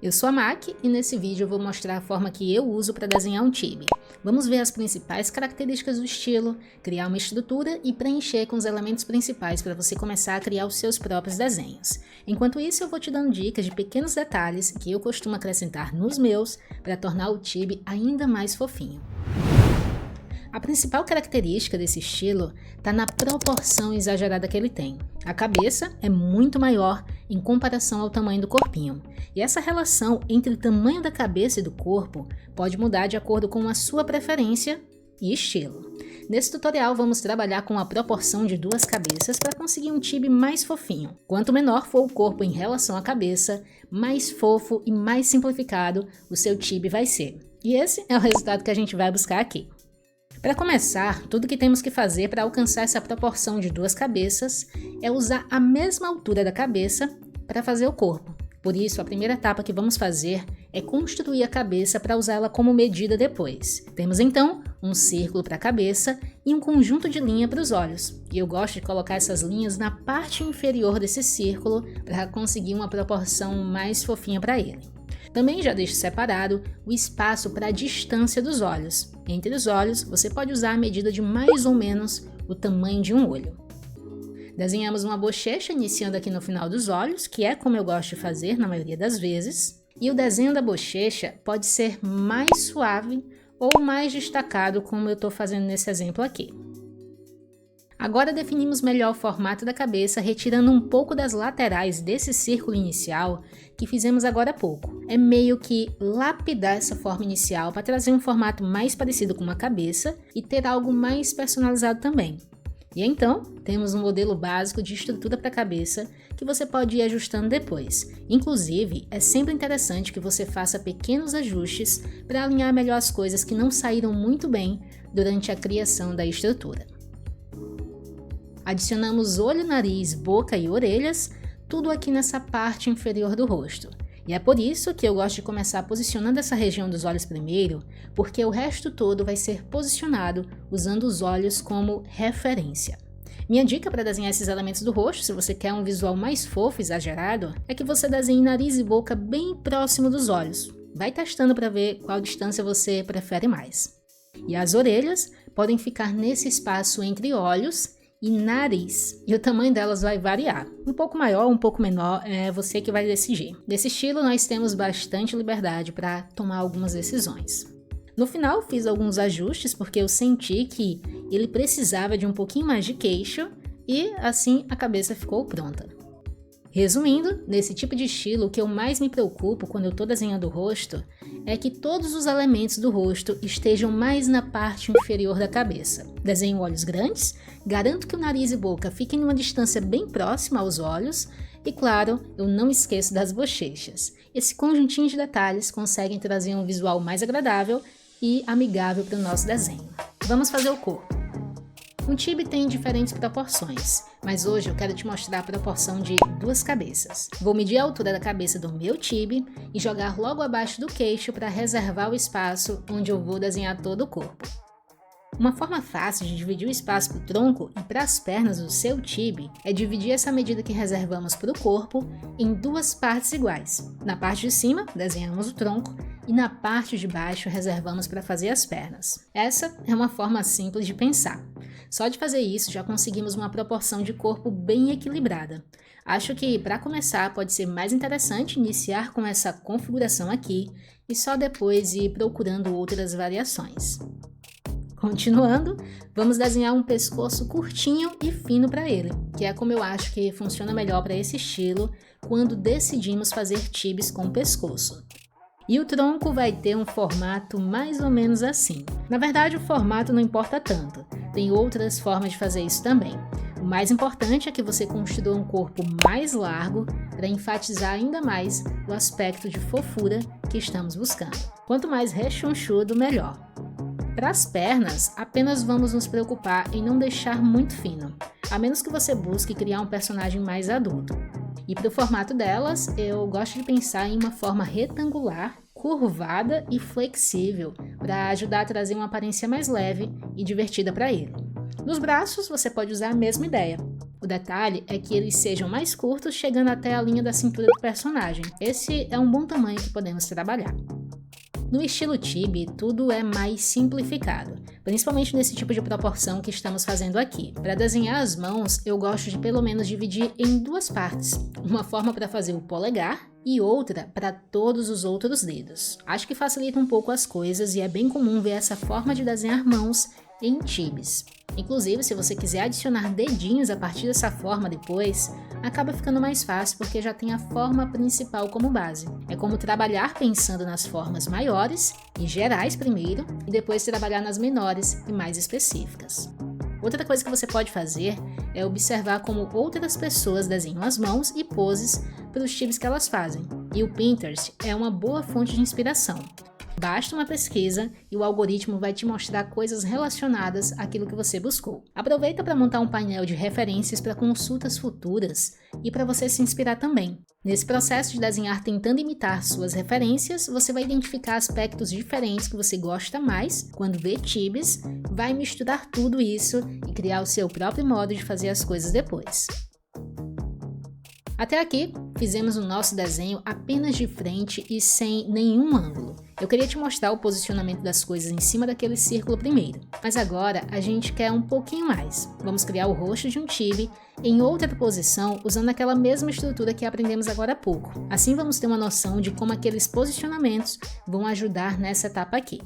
Eu sou a Mac e nesse vídeo eu vou mostrar a forma que eu uso para desenhar um tibi. Vamos ver as principais características do estilo, criar uma estrutura e preencher com os elementos principais para você começar a criar os seus próprios desenhos. Enquanto isso, eu vou te dando dicas de pequenos detalhes que eu costumo acrescentar nos meus para tornar o tibi ainda mais fofinho. A principal característica desse estilo está na proporção exagerada que ele tem. A cabeça é muito maior em comparação ao tamanho do corpinho, e essa relação entre o tamanho da cabeça e do corpo pode mudar de acordo com a sua preferência e estilo. Nesse tutorial vamos trabalhar com a proporção de duas cabeças para conseguir um tibi mais fofinho. Quanto menor for o corpo em relação à cabeça, mais fofo e mais simplificado o seu tibi vai ser. E esse é o resultado que a gente vai buscar aqui. Para começar, tudo que temos que fazer para alcançar essa proporção de duas cabeças é usar a mesma altura da cabeça para fazer o corpo. Por isso, a primeira etapa que vamos fazer é construir a cabeça para usá-la como medida depois. Temos então um círculo para a cabeça e um conjunto de linha para os olhos. E eu gosto de colocar essas linhas na parte inferior desse círculo para conseguir uma proporção mais fofinha para ele. Também já deixo separado o espaço para a distância dos olhos. Entre os olhos, você pode usar a medida de mais ou menos o tamanho de um olho. Desenhamos uma bochecha iniciando aqui no final dos olhos, que é como eu gosto de fazer na maioria das vezes. E o desenho da bochecha pode ser mais suave ou mais destacado, como eu estou fazendo nesse exemplo aqui. Agora definimos melhor o formato da cabeça, retirando um pouco das laterais desse círculo inicial que fizemos agora há pouco. É meio que lapidar essa forma inicial para trazer um formato mais parecido com uma cabeça e ter algo mais personalizado também. E então, temos um modelo básico de estrutura para a cabeça que você pode ir ajustando depois. Inclusive, é sempre interessante que você faça pequenos ajustes para alinhar melhor as coisas que não saíram muito bem durante a criação da estrutura. Adicionamos olho, nariz, boca e orelhas, tudo aqui nessa parte inferior do rosto. E é por isso que eu gosto de começar posicionando essa região dos olhos primeiro, porque o resto todo vai ser posicionado usando os olhos como referência. Minha dica para desenhar esses elementos do rosto, se você quer um visual mais fofo e exagerado, é que você desenhe nariz e boca bem próximo dos olhos. Vai testando para ver qual distância você prefere mais. E as orelhas podem ficar nesse espaço entre olhos e nariz, e o tamanho delas vai variar. Um pouco maior, um pouco menor, é você que vai decidir. Nesse estilo, nós temos bastante liberdade para tomar algumas decisões. No final, fiz alguns ajustes porque eu senti que ele precisava de um pouquinho mais de queixo e assim a cabeça ficou pronta. Resumindo, nesse tipo de estilo, o que eu mais me preocupo quando eu estou desenhando o rosto é que todos os elementos do rosto estejam mais na parte inferior da cabeça. Desenho olhos grandes, garanto que o nariz e boca fiquem numa distância bem próxima aos olhos e, claro, eu não esqueço das bochechas. Esse conjuntinho de detalhes conseguem trazer um visual mais agradável e amigável para o nosso desenho. Vamos fazer o corpo. Um tibi tem diferentes proporções, mas hoje eu quero te mostrar a proporção de duas cabeças. Vou medir a altura da cabeça do meu tibi e jogar logo abaixo do queixo para reservar o espaço onde eu vou desenhar todo o corpo. Uma forma fácil de dividir o espaço para o tronco e para as pernas do seu tibi é dividir essa medida que reservamos para o corpo em duas partes iguais. Na parte de cima, desenhamos o tronco e na parte de baixo reservamos para fazer as pernas. Essa é uma forma simples de pensar. Só de fazer isso já conseguimos uma proporção de corpo bem equilibrada. Acho que para começar pode ser mais interessante iniciar com essa configuração aqui e só depois ir procurando outras variações. Continuando, vamos desenhar um pescoço curtinho e fino para ele, que é como eu acho que funciona melhor para esse estilo quando decidimos fazer tibis com pescoço. E o tronco vai ter um formato mais ou menos assim. Na verdade, o formato não importa tanto, tem outras formas de fazer isso também. O mais importante é que você construa um corpo mais largo para enfatizar ainda mais o aspecto de fofura que estamos buscando. Quanto mais rechonchudo, melhor. Para as pernas, apenas vamos nos preocupar em não deixar muito fino, a menos que você busque criar um personagem mais adulto. E para o formato delas, eu gosto de pensar em uma forma retangular, curvada e flexível, para ajudar a trazer uma aparência mais leve e divertida para ele. Nos braços, você pode usar a mesma ideia. O detalhe é que eles sejam mais curtos, chegando até a linha da cintura do personagem. Esse é um bom tamanho que podemos trabalhar. No estilo Chibi, tudo é mais simplificado, principalmente nesse tipo de proporção que estamos fazendo aqui. Para desenhar as mãos, eu gosto de pelo menos dividir em duas partes, uma forma para fazer o polegar e outra para todos os outros dedos. Acho que facilita um pouco as coisas e é bem comum ver essa forma de desenhar mãos em Chibis. Inclusive, se você quiser adicionar dedinhos a partir dessa forma depois, acaba ficando mais fácil porque já tem a forma principal como base. É como trabalhar pensando nas formas maiores e gerais primeiro, e depois trabalhar nas menores e mais específicas. Outra coisa que você pode fazer é observar como outras pessoas desenham as mãos e poses para os chibis que elas fazem. E o Pinterest é uma boa fonte de inspiração. Basta uma pesquisa e o algoritmo vai te mostrar coisas relacionadas àquilo que você buscou. Aproveita para montar um painel de referências para consultas futuras e para você se inspirar também. Nesse processo de desenhar tentando imitar suas referências, você vai identificar aspectos diferentes que você gosta mais quando vê chibis, vai misturar tudo isso e criar o seu próprio modo de fazer as coisas depois. Até aqui, fizemos o nosso desenho apenas de frente e sem nenhum ângulo. Eu queria te mostrar o posicionamento das coisas em cima daquele círculo primeiro, mas agora a gente quer um pouquinho mais. Vamos criar o rosto de um chibi em outra posição usando aquela mesma estrutura que aprendemos agora há pouco. Assim vamos ter uma noção de como aqueles posicionamentos vão ajudar nessa etapa aqui.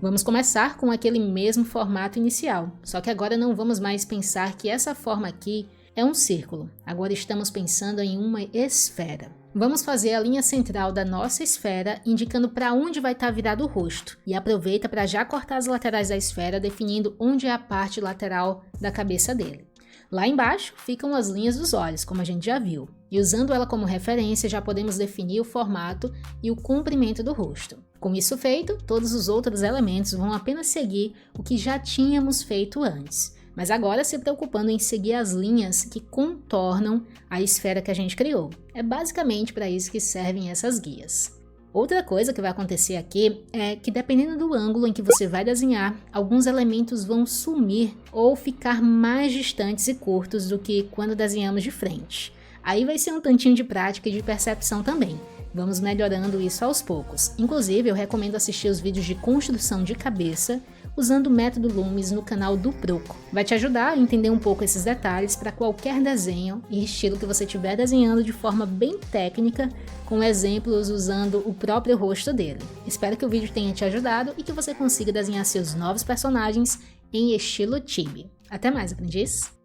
Vamos começar com aquele mesmo formato inicial, só que agora não vamos mais pensar que essa forma aqui é um círculo, agora estamos pensando em uma esfera. Vamos fazer a linha central da nossa esfera, indicando para onde vai estar virado o rosto. E aproveita para já cortar as laterais da esfera, definindo onde é a parte lateral da cabeça dele. Lá embaixo ficam as linhas dos olhos, como a gente já viu. E usando ela como referência, já podemos definir o formato e o comprimento do rosto. Com isso feito, todos os outros elementos vão apenas seguir o que já tínhamos feito antes. Mas agora se preocupando em seguir as linhas que contornam a esfera que a gente criou. É basicamente para isso que servem essas guias. Outra coisa que vai acontecer aqui é que dependendo do ângulo em que você vai desenhar, alguns elementos vão sumir ou ficar mais distantes e curtos do que quando desenhamos de frente. Aí vai ser um tantinho de prática e de percepção também. Vamos melhorando isso aos poucos. Inclusive, eu recomendo assistir os vídeos de construção de cabeça usando o método Loomis no canal do Proco. Vai te ajudar a entender um pouco esses detalhes para qualquer desenho e estilo que você estiver desenhando de forma bem técnica, com exemplos usando o próprio rosto dele. Espero que o vídeo tenha te ajudado e que você consiga desenhar seus novos personagens em estilo Chibi. Até mais, aprendiz!